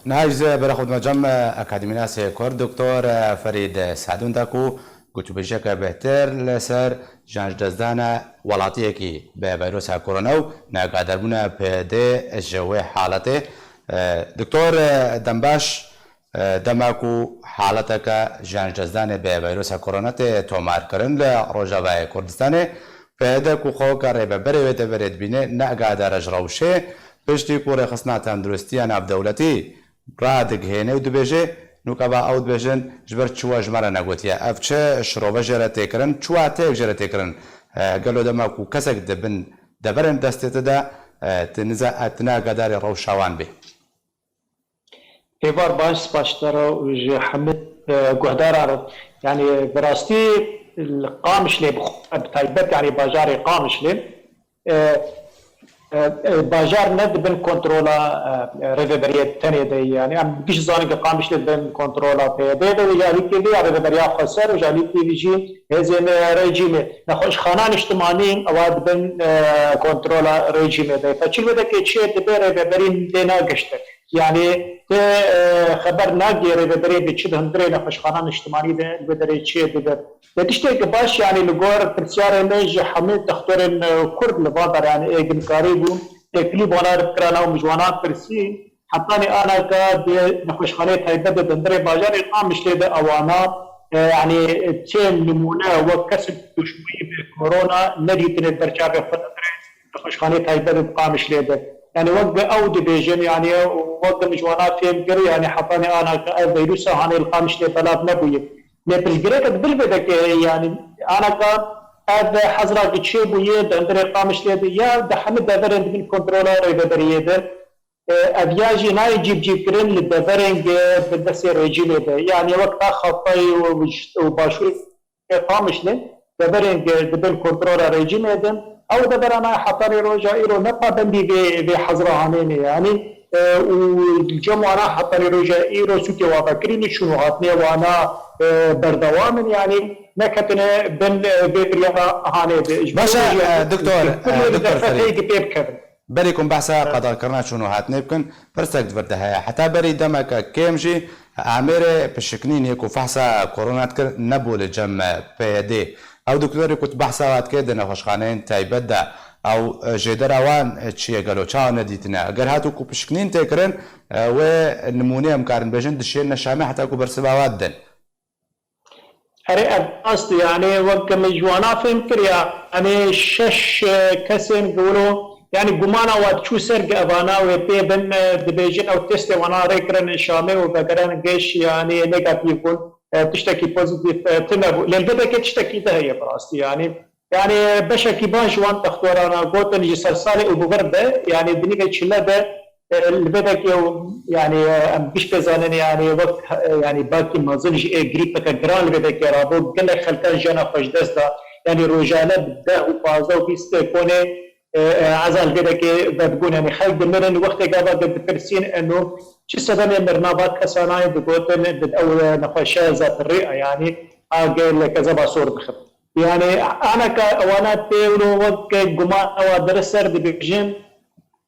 نهاجز برخود مجمع أكاديميناسê Kurd د.فريد Sadûn Ekadîmînasê قلت بشك بهتر لسر جدestdanê وڵاتیەکی به ڤایرۆسا کۆرۆنا و ناگاداربوونا پێدێ ژەوێ حاڵەتێ دکتۆر دەمباش دەماک و حاڵەتەکە جدestdanê به ڤایرۆسا کۆرۆنا تێ تۆمارکردن لە ڕۆژاوای کوردستانê پێدەک و خۆکە ڕێبەبەرێ دەبێت بینێ ناگادارەژ ڕەوشێ پشتی کو ڕێخستنا تەندروستیە ناودەوڵەتی ڕادگهێنێ و دبێژێ نوکەبا ئەو دبێژن ژبەر چووە ژمارە نەگوتیە ئەف چه شرۆڤە ژێرە تێکردن چواتەیەک ژێرە تێکردن گەلۆ دەماک و کەسێک دەبن دەبەرن دەستێتەدا تناگاداری ڕەوشاوان بێ ئێوار باش سپاشدارە و حەمد گوهدارە یعنی بەڕاستی قامشلێ بتایبەت یعنی باژارێ قامشلێ باجار ندبن کنترلا رهبریت تنه دی یعنی ام بیش زانی که قامش دبن کنترلا پیاده دی جالی کی دی رهبری خسر و جالی کی بیجی هزم رژیم نخوش خانان اجتماعی اواد بن کنترلا رژیم دی فچیل بده که چه دبر رهبری دینا گشته یعنی ته خبر نگی رهبری به چه هندره نخوش خانان اجتماعی دی بدره چه دبر دتشته که باش یعنی لگور پرسیار نج حمید دکتر کرد لبادر یعنی اگنکاری بون تکلیف وانار کرانا و مجوانات پرسی حتی آنا که نخوشخانه تایبه دندره باجار قامش لیده اوانا یعنی تیم نمونه و کسب دشمنی به کورونا ندیتنه برچاق فتره نخوشخانه تایبه قامش لیده يعني وقع او ديفيجن يعني وقع مجوانات فيهم قري يعني حطاني انا فيروس هاني القامش لي طلاب نبوي بالجريك بالبدك يعني انا هذا حضرتك تشي بويه عند قامش لي يا ده حمد دبرن من كنترولر ريبريه ده ابياجي ناي جيب كرين للدبرنج بالدس ريجيم ده يعني وقت خطي وباشوي قامش لي دبرنج دبل كنترولر ريجيم ده او دبر انا حطري روجا ايرو نبا بندي بحضره هانين يعني والجمع انا حطري روجا ايرو سوتي وافكريني شنو هاتني وانا بردوام يعني نكتنا بن بيريا هاني باشا دكتور فريد بريكم بحثا قدر كرنا شنو هاتني بكن برسك بردها حتى بري دمك كيمجي عامره بشكنين يكو فحصا كورونا تكر نبو لجمع بيدي او دكتور كنت بحثا وات كده نخوشخانين تايبدا او جدروان چیه گلو چا ندیتنه اگر هاتو کو بشكنين تكرن و نمونه امكارن بجن دشين نشامه حتى كو برسباوات دن أري أصل يعني وقت مجوانا فهم كريا يعني شش كسين قولوا يعني جمانا واتشو سرق أبانا وبيبن دبيجن أو تست وانا ريكرن شامي وبقرن جيش يعني نيجاتيف يكون تشتكي بوزيتيف تنبو للبدا تشتكي ده هي براستي يعني بشكي بانش وان تختارنا قوتن جسرسالي وبغرده يعني دنيا تشلا ده البدك يعني بيش بزانن يعني وقت يعني باقي ما زلش جريب كجران البدك رابو قال خلكان جانا خوش دستا يعني روجانا بده وبازا وبيست كونه عزل البدك بتقول يعني خلق من وقت قابل بتفرسين انه شو سبب مرنابات كساناي بقولن بتأول نخوشة ذات الرئة يعني قال كذا بصور بخب يعني انا كوانا تيولو وقت جماعة ودرسر دبيجن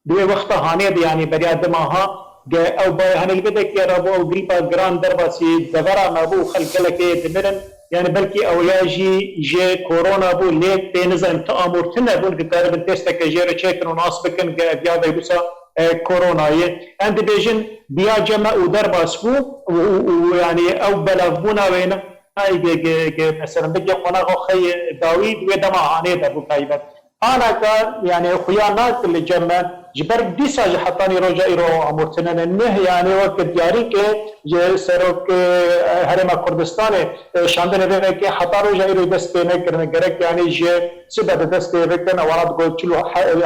دوی وقت هانه يعني برياد ماها او باي هن البدك يا ربو او غريبا جران درباسي دبرا مابو خلق لك دمرن يعني بلكي او ياجي جي كورونا بو ليك بنظام تامر تنبون قرب تستك جير تشيكن وناس بكن بيا فيروسا كورونا عند بيجن بيا جمع ودرباس بو ويعني او بلغونا وين هاي مثلا بيجي قنا خي داوود ودما هانه دبو كايبت انا يعني خيانات اللي جمع جبر ديسا حطاني رجا ايرو امورتنا النه يعني وقت دياري كي سروك هرم كردستاني شاندن بك حطا رجا ايرو دست نه کرنے گرک يعني جي سبب دست بكن اورات قلت له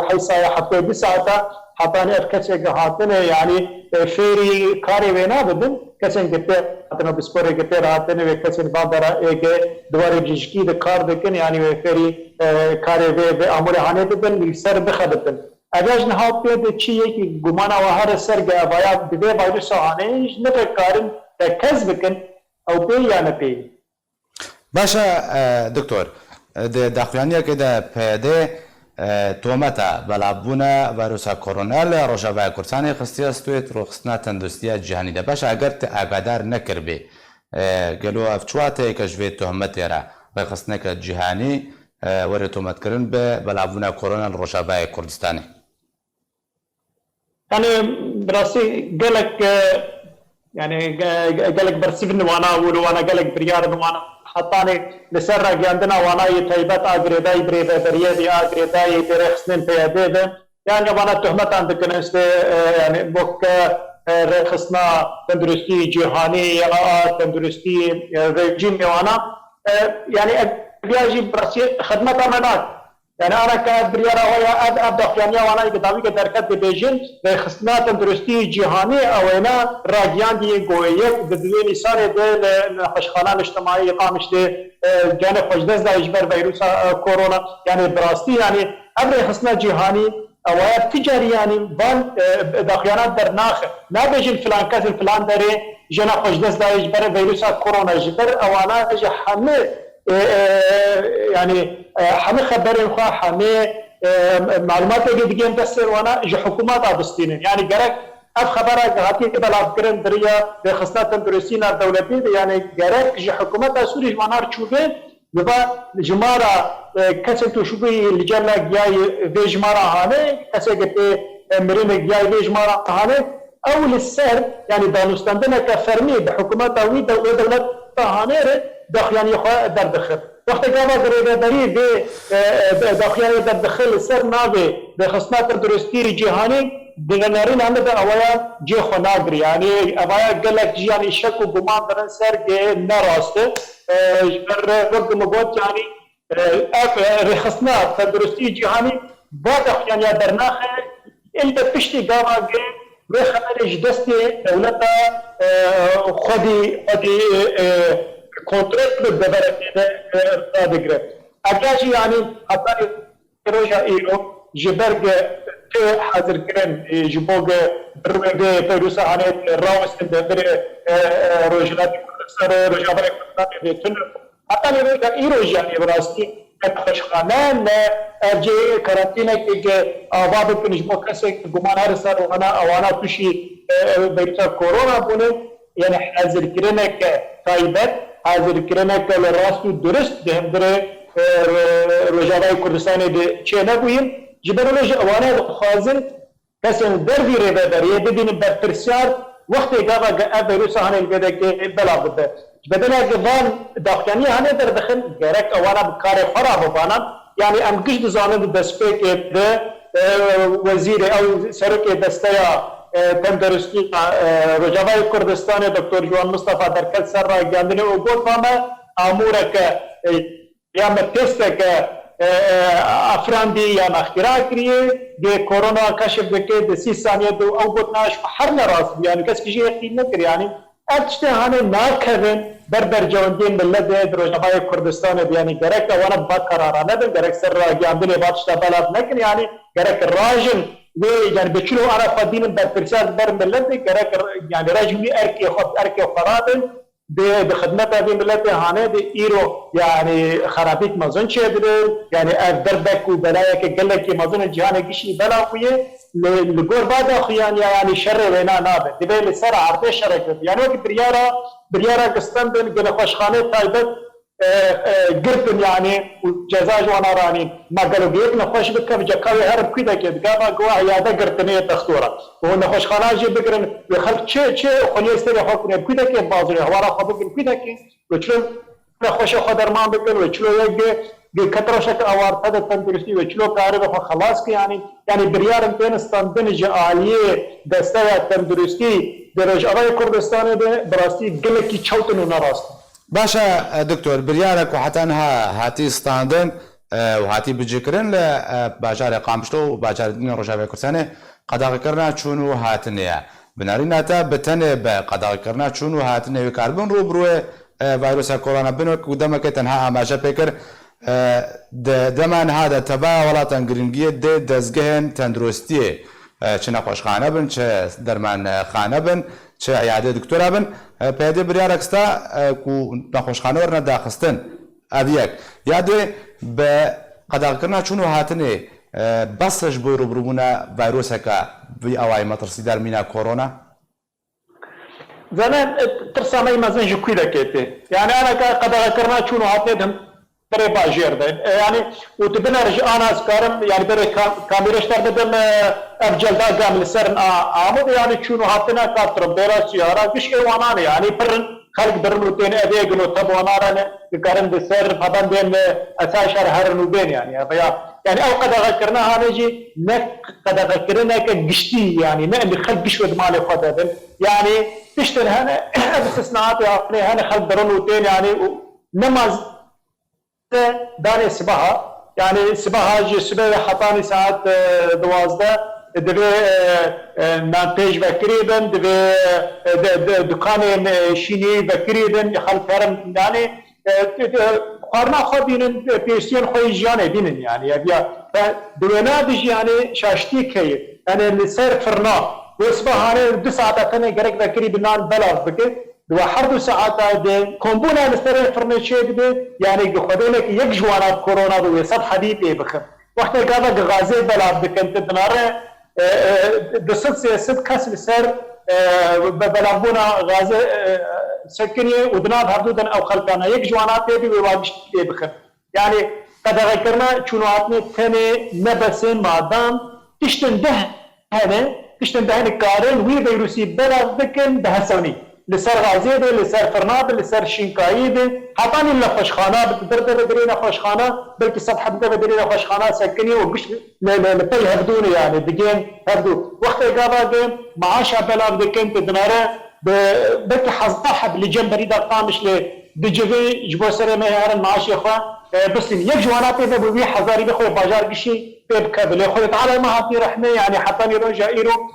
حيسا حتى بساعه حطاني اركسه هاتنه يعني فيري كاري وينا بدن كسن كته حتى بسپوري كته راتنه وكسن بادرا اك دوار جيشكي د كار دكن يعني فيري كاري و امور هانه بدن سر بخدتن اجاج نهاد بيد چیه که گمانا و هر سرگ باید بده باید سوانه نفکرن کسب کن او پی یا نپی. باشا دكتور داخلانية كده بده تومتا بلابونا فيروسا كورونا لرجبا كردستاني خستيا ستويت رخصنا تندرستيا جهاني ده باش اگر اقادار نكر بي قالوا افتشواتي كجويت تهمتي را خصنا كجهاني وري تهمت كرن بلابونا كورونا لرجبا كردستاني يعني براسي قالك يعني قالك برسيفن وانا وانا قالك بريار وانا حطاني لسر راجhandin وانا يتيبت اغريداي بريده بريدي اغريداي برخصنين بيده يعني وانا تهمت عندك است يعني بوك رخصنا تندرستي جهاني يا تندرستي ريجيم وانا يعني بيجي براسي خدمه امانات يعني انا كبريارة ويا ابدا خيانيا وانا قدامي كدركت بيجين بخصنا تندرستي جهاني او انا راجيان دي گويه بدون انسان ده خوشخانه اجتماعي اقامش ده جانب خوشدز ده اجبر فيروس كورونا يعني براستي يعني امر خصنا جهاني او تجاري يعني بان داخيانات درناخ ما بيجي فلان كاس فلان دري جنا خوشدز ده اجبر فيروس كورونا اجبر او انا حمل يعني حمي خبرين خو حمي معلومات جديدة بس وانا جو حكومات عبستين يعني جرك اف خبره غاتي بلا فكرن دريا بخصنا تندرسين الدولتي يعني جرك جو حكومات سوري وانا رچوبه يبا جمارا كسنتو شوبي الجنه جاي في جمارا هانه كسجت مريم جاي في جمارا هانه اول السر يعني دانستاندنا كفرمي بحكومات او دولت هانه داخلاني خو دردخل وقت كما غريبه بري داخلاني دردخل سر نابه بخصنا تندرستي جهاني دغنارين عند اويا جي خناغري يعني اويا قالك يعني شك وغمان درن سر نراست رب مغوت يعني رخصنا تندرستي جهاني بعد يعني درناخ انت بشتي قاما بخبر جدستي دولتا خدي كونترات بالدبرة دقرة أجاجي يعني حتى روجا إيرو جبرج حاضر كرن جبوج برمجة فيروس عنيد راوس دبرة روجلات سر روجا بريك بيتن حتى روجا إيرو يعني براستي كتخشخانان أجي كارانتينا كي آباد بنجمو كسر جمان هرسر وانا تشي فيروس كورونا بونه يعني حاضر كرنك تايبت حاضر كرنك لراست درست دهم دره رجاء كردستان ده چه نبویم جبرانش اوانه خازن کسان دردی رده دریه بدین برپرسیار وقتی گاوا ویروس هنه الگده که بلا بده بدنا جوان داخلانی هنه در داخل گرک اوانه بکار خراب بانم يعني ام قش دزانه دسپیک ده وزیر او سرک دستیا تندرستی رجاء كردستان دكتور جوان مصطفى دركت سر راجhandin و گفت ما امورك يا متستك افراندي يا مخترع كريه دي كورونا كشف بك 30 ثانيه دو او گفتناش هر نراس يعني کس کی یقین نکر يعني اتشته هنه ناکرن بربر جواندین ملت رجاء كردستان يعني گرک وانا با قرارانه دن گرک سر راجhandin باتشته بلاد نکن يعني گرک راجن يعني بتشلو عرف دين بالفرسان بر ملت كرك يعني رجمي اركي خرابن بخدمتها دي ملت هانه دي ايرو يعني خرابيت مازن شدر يعني دربك وبلايك قال لك مازن الجهان كشي بلا خويه لغور بعد اخيان يعني شر وينا نابه دي بل سر عرض شرك يعني وقت بريارا قسطن بن خوشخانه تايبت قربن يعني وجزاج وانا راني ما قالوا بيك نخوش بك بجكاوي هرب كذا كده قام قوا عياده قرتنيه تختوره وهو نخوش خلاجي بقرن يخلق شيء خليه يستري حكم كذا كده بازري هوارا خبق كذا كده وشلو نخوش خدر ما بقول وشلو يجي كتر شك اوار هذا تندرسي وشلو كاره خلاص يعني بريار انتن استندن جاليه دسته تندرسي درجه كردستان ده براستي قلكي چوتنو نراست باشا دكتور بريارك وحتى انها هاتي ستاندن وهاتي بجكرن لباجار قامشتو وباجار دين رجاء كردستانê قداغ كرنا چونو هاتنيا بنارينا تا بتنه بقداغ كرنا چونو هاتنه وكاربن روبروه فيروس كورونا بنوك ودمك تنها اماجه بكر دمان هذا تبا ولات انجرينجيه دزگهن تندرستي چنا خوشخانه بن چه درمان خانه بن چه عیاده دکتۆرا بن پێدێ بریارێکستا و نەخۆشخانە وەرنە داخستن ئەڤیەک یادێ بە قەداغکردنا چوون و هاتنێ بەسش بۆی ڕوبڕووبوونە ڤایرۆسەکە بی ئەوای مەترسیدار مینە کۆرۆنا؟ زمان ترسامەی مەزن ji کوی دەکێتێ یعنی ئەنەکە قەدەغەکردنا چوون و هاتێ برێ باژێر دەن یعنی و tu binêr ji anazkarim yani berê kamîreşter bidim ev celda gam li ser amûd yani çûn û hatine katrim bêra çiyara giş êwananê yani pirin xelk birin û tên evê gin û tebwanan dikarin di ser hebendên esa şer herin û bên yani ya yani ew qedeğekirina hane jî ne qedeğekirineke giştî yani ne em xelk giş wed malê xwe debin yani tiştin hene ev istisnaat yani hene xelk birin û tên yani nemaz داني سباها يعني سباها جي سباها حطاني ساعات دوازده دبي نانتيج بكريبن دبي دكان شيني بكريبن خلف كرم يعني قارنا خبينن بيستين خوي جيان بينن يعني يا دوينا بيجي يعني شاشتي كي يعني اللي صار فرنا وسباها 2 ساعات ثاني غرق بكريبن نان بلاغ بكي وحرد ساعات ده كومبونا نستري فرنشيك ده يعني خدولك يك جوانا كورونا ده وسط حديد بخم وقت قاعد غازي بلا بكنت دناره دست كاس سر بلابونا غازي سكني ودنا حدودن او خلقنا يك جوانا ده وواجش بخم يعني قد ذكرنا شنو عطني ثاني نبسين مادام تشتن ده هنا تشتن ده كارن وي فيروسي بلا بكن ده سوني لسر غازي ده لسر فرناب لسر شينكاي ده حطاني لخوشخانه بتدرد بدرينا خوشخانه بلكي سطح بده بدرينا خوشخانه سكني وقش لبي هبدون يعني دقين هبدو وقت قابا جيم معاشا بلا بدكين تدناره بلكي حصاحب لجنبري ده قامش لدجوي جبو سر مهارن معاشي اخوه بس يك جواناتي ده بوي حزاري بخوي باجار قشي بكبل اخوي تعالى ما هاتي رحمه يعني حطاني رجا ايرو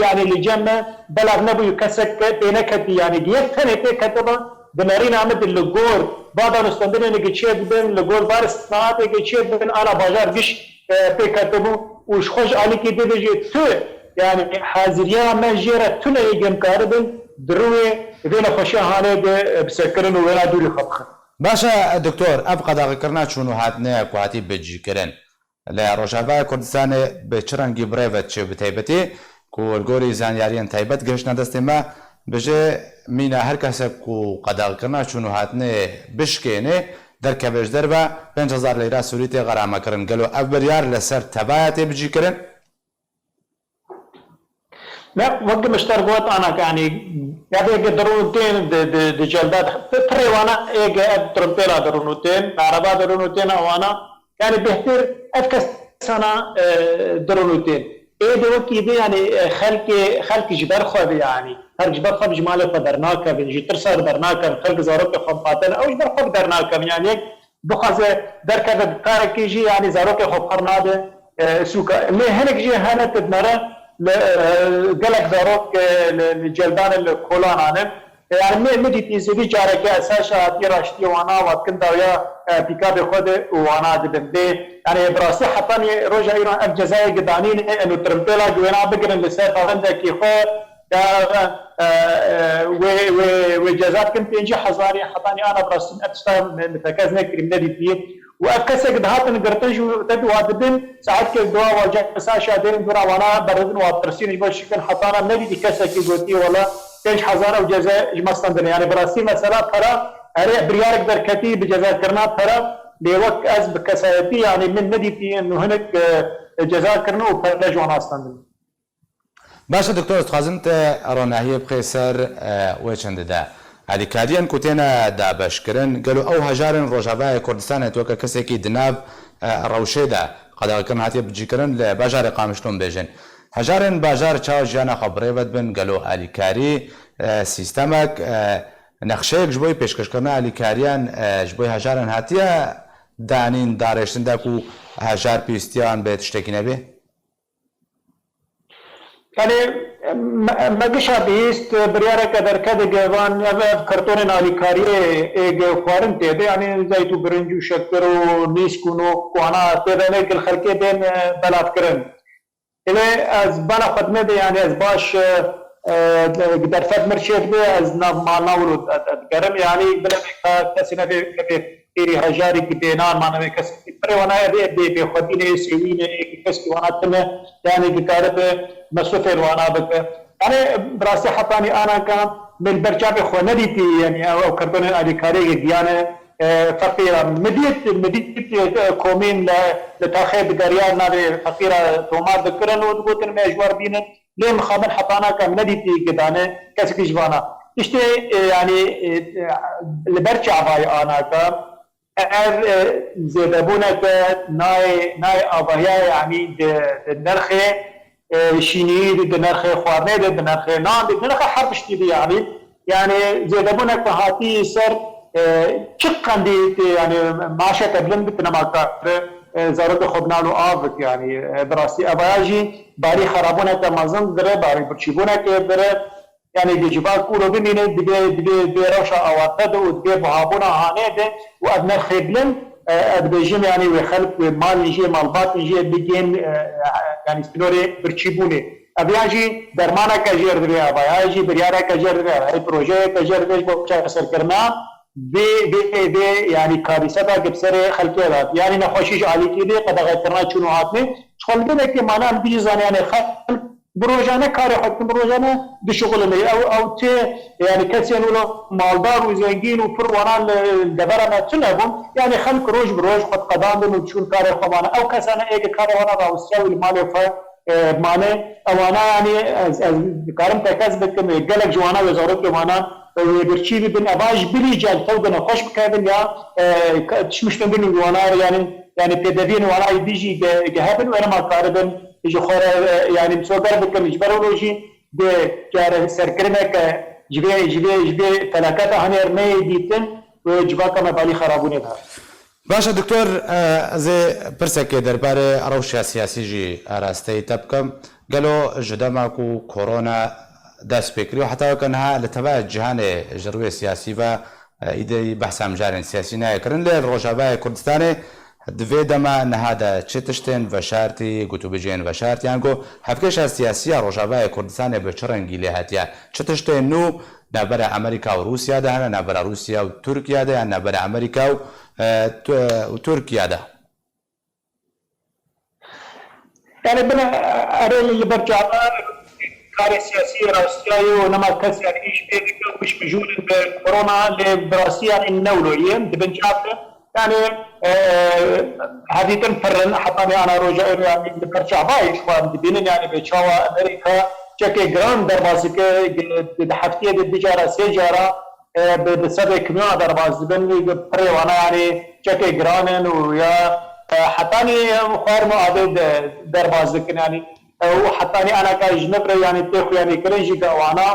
يعني لجمع بلغ نبو يكسك بينكتي يعني يفتني كتبه دمارين عمد اللقور بعض نستندين نجيتشيد بين اللقور بارس صناعات نجيتشيد بين انا باجار قش بكتبه وش خوش عليك ديجي تو يعني حاضريا ما جيرة تنا يجم كاربن دروي بين خوشي هاني بسكرن وين دوري خبخ باشا دكتور ابقى ذكرنا شنو هاتنا كواتي بجي كرن لا رجاء كردستان بچرنگي بريفت بتيبتي كورغوري زانياريان تايبت گشنا دستما بجه مينا هر کس کو قداغ کرنا چونو هاتنه بشکینه در کبش دربا 5000 لیره سوریتی غرامه کرن گلو ابریار لسر تبایت بجی کرن لا وقت مشتركات انا يعني يعني درونتين د جلدات تريوانا ايجا ترمبيلا درونتين عربا درونتين وانا يعني بهتر افكس سنه درونتين ايه دوكي دي يعني خلق جبر خو يعني هر جبر خو جمال قدرناك بنجي ترسر درناك خلق زاروك خو قاتل او جبر خو درناك يعني بخزه دركه كارك يجي يعني زاروك خو قرناده سوكا اللي هنك جي هنا تدمره قلق زاروك الجلدان الكولان انا يعني مدي تيزي جارك اساسا تيراشتي وانا وكنت ويا بيكاب خود وانا دبندي يعني براسي حطاني رجع ايران الجزائر قدانين انه ترمبيلا جوينا بقرن لسير عندك يخو وجزات كنت انجي حزاري حطاني انا براسي اتشتغل متكازنا كريمنالي فيه وافكسك دهات نقرتنج تبي وادبن ساعات كدوا وجه اساسا دين دورا وانا بردن وترسين يبقى شكل حطانا نبي دي كسك قلتي ولا كاش حزار وجزاء جمستندن يعني براسي مثلا ترى اريح بريارك دركتي بجزاء كرنا ترى لوقت از بكسايتي يعني من نديتي انه هناك جزاء كرنا وفرج وانا استندن باشا دكتور تخازنت راناهي بخيسر وچند ده هذه كاديان كوتينا دا باشكرن قالوا او هجارن روجافا كردستان توكا كسكي دناب روشا ده قد كان هاتي بجيكرن لباجار قامشتون بيجن هجارن باجار چاو جانا خبري بدبن قالوا اليكاري سيستمك نقشەیەک ji بۆی پێشکەشکردنا ئەلیکاریان ji بۆی هەژارن هاتیە دانین داڕێژتندا و هەژار پێویستیان بێت شتێکی نەبێ؟ يعني مقشة بيست بريارك دركة دقيقان كرتون اليكاري ايجا خوارن تيدي يعني زيتو برنج وشكر ونيسكونو وانا تيدانيك الخلقية بين بلاف كرن إلي از بانا خدمة دي يعني از باش درفت مرشيت بي از ناف مالنا ورود اتقرم يعني بلا كسينا في تیری هجاری که بینان مانوی کسی پر ونای به خودینه سوینه کسی وناتنه یعنی بکاره به مصرف الوانا بکه یعنی براستی حتانی آنا کام من برجاب خواندیتی یعنی او کردن آلیکاری گیانه فقيرة مديت كومين لتاخير دقريان نابي فقيرة تومار ذكرن وتقولن ما يجوار بينا ليه مخابن حطانا كم نديتي قدانه كسك جوانا اشتي يعني لبرشا باي انا كم زيدبونا ناي ابايا يعني النرخي شيني النرخي خوارني النرخي نام النرخي حرب اشتي يعني زيدبونا كهاتي سر چقدر يعني معاشة قبلن بتنماكر زارت خبنانو آفت يعني براسي أباياجي باري خرابونا كمازن دره باري برشيبونا كدره يعني دي جبال كورو بمينه دي رشا أواتد ودي بهابونا هانه ده وأدنى خبلن أدبجيم يعني وخلق مال نجي مالبات نجي بيجين يعني سنوري برشيبونه أبياجي درمانا كجير دره أباياجي بريارا كجير دره هاي بروجه كجير دره بوچا سر کرنا بي يعني كارثه بسر خلقه يعني نخوشيش علي كده قد غيرنا شنو هاتني خلقنا كي معنا بيجزان يعني خلق بروجانا كاري حكم بروجانا بشغل مي او تي يعني كسين ولا مالدار وزنجين وفروانا الدبرنا تنبون يعني خلق روج بروج قد قدام وشون كاري خمانا او كسانا ايه كاري وانا راوسيا والمال معنى اوانا يعني كارم تكسب كم قالك جوانا وزارت جوانا برشيبي بن اباج بلي جال توبنا خوش بكابن يا تشمش بن جوانا يعني بيدبين ولا بيجي جهابن وانا ما قاربن يجي خور يعني مسوغر بكم يجبرولوجي de kar serkirmek jibe felaket hanêr me dîtin û civaka me balî xerabûnê da. باشە دکتۆر ez ê pirsekê derbarê rewşa siyasî jî arasteyî te bikim gelo ji dema ku korona dest pê kiriye û heta weke niha li tevaya cîhanê ji rûyê siyasî ve îdeyî behsa mijarên siyasî nayê kirin lê Rojavayê Kurdistanê di vê dema niha de çi tiştên veşartî gotûbêjiyên veşartiyan got hevkêşa siyasî ya Rojavayê Kurdistanê bi çi rengî lê hetiye çi tiştên nû navbera Amerîka û Rûsya de hene navbera Rûsya û Tirkiye de yan navbera Amerîka û Türkiye de. Yani ben arayla bercava kare siyasi Rusya'yı ve nama kes yani iş bir mecbur Korona le Rusya النولوية دبنجاب yani haditen فرن حتى أنا رجع يعني bercava iş var dibinin yani beçava Amerika çeke grand derbazı ke haftiye de bicara sejara بسبب كمية درباز بني بريوانا يعني شكل جرانن ويا حتاني خير معدد درباز لكن يعني وحتاني أنا كأجنبي يعني تخو يعني كرنجي كوانا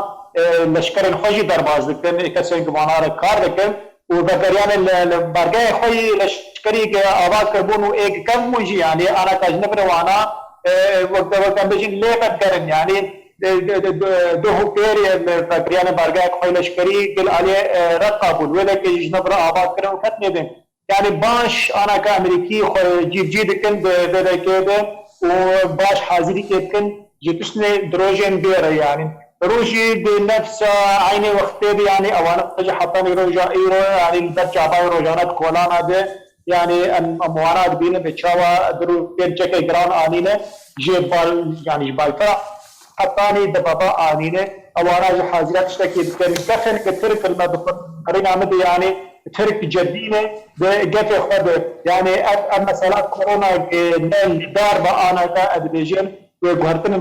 لشكر الخوجي درباز لكن كسر جمانا ركار لكن وبقريان البرجع خوي لشكري كأواز كربون وإيك كم مجي يعني أنا كأجنبي وانا وقت بيجي ليه بتكرن يعني دو هوكيري فكريان بارجاك خويلش كري قل عليه رقابول ولا كيج نبرة آباد كرن وفتني بين يعني باش أنا كأمريكي جيب جيدكن بده كده وباش حاضري كده جتشني دروجين بير يعني روجي بنفس عيني وقتي يعني أوانا تجي حطاني روجا إيرو يعني الدرجة باي روجانات كولانا ده يعني الموارد بينه بتشاوا درو بيرجك جران آنينه جبال يعني جبال فرع حطاني دبابا آنينه أوانا حاضرات اشتكي بكري كفن كترك المدفن قرين عمد يعني ترك جدينه بجف خد يعني أما سلاك كورونا دار بآنا كأدبيجين وجهرتن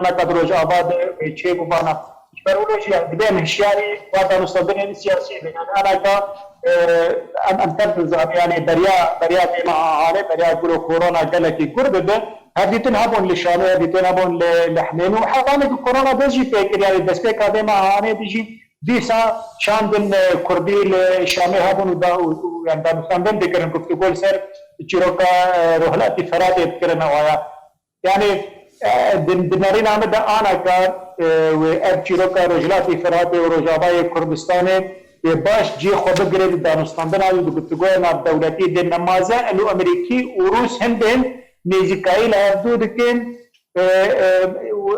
أنا كدروج آباد شيء ببانا برولوجي يعني بدأ مشياري واتو نستخدمين السياسي يعني أنا كا أم تبرز يعني بريا بما عالي بريا يقولوا كورونا جلكي كرد ده هديتن هبون لشانو هديتن هبون لحمينو حقاني كورونا بيجي فكر يعني بس فكر ده ما عاني بيجي ديسا شاندن كردي لشامي هبون ودا يعني دا نستخدم ذكرن كفتقول سر تشيروكا روحلاتي فرات يذكرنا ويا يعني دنارين عمد أنا كان وأبشرك رجلاتي فراتي ورجاباي كردستاني باش جي خود غريب دانستان بنا دكتور ناب دولتي دين نمازه انه امريكي وروس هندن نيزيكاي لابدو دكين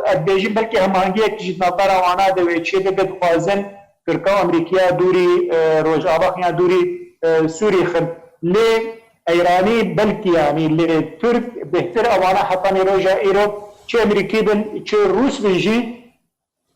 ادبيجي بلكي همانگي كجي نطارا وانا دوي چه دد خوازن تركا امريكيا دوري رجابا يا دوري سوري خن لي ايراني بلكي يعني لي ترك بهتر اوانا حطاني روجا ايروب چه امريكي بن چه روس بنجي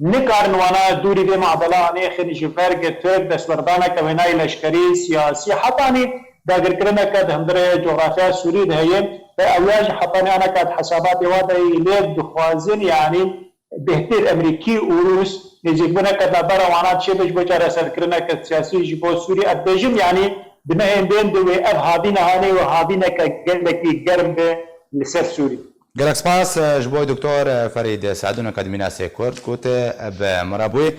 نكارن وانا دوري بي معضلة اني خن جفرق ترك دستوردانا كويناي لشكري سياسي حطاني داگر کرنا كد هندره جغرافيا سوري دهيه فاواج حطاني انا كد حسابات وادي ليد دخوازن يعني بهتر امريكي وروس نزيبونا كد برا وانا تشي بج بچاره سر کرنا كد سياسي جبو سوري ادجم يعني دمهم بين دوي اب هادينا هاني وهادينا كجلكي گرم لسر سوري گەلک سپاس ji bo دکتۆر فەرید سعدون ئەکادیمیناسê کورد کوت بە مرابووی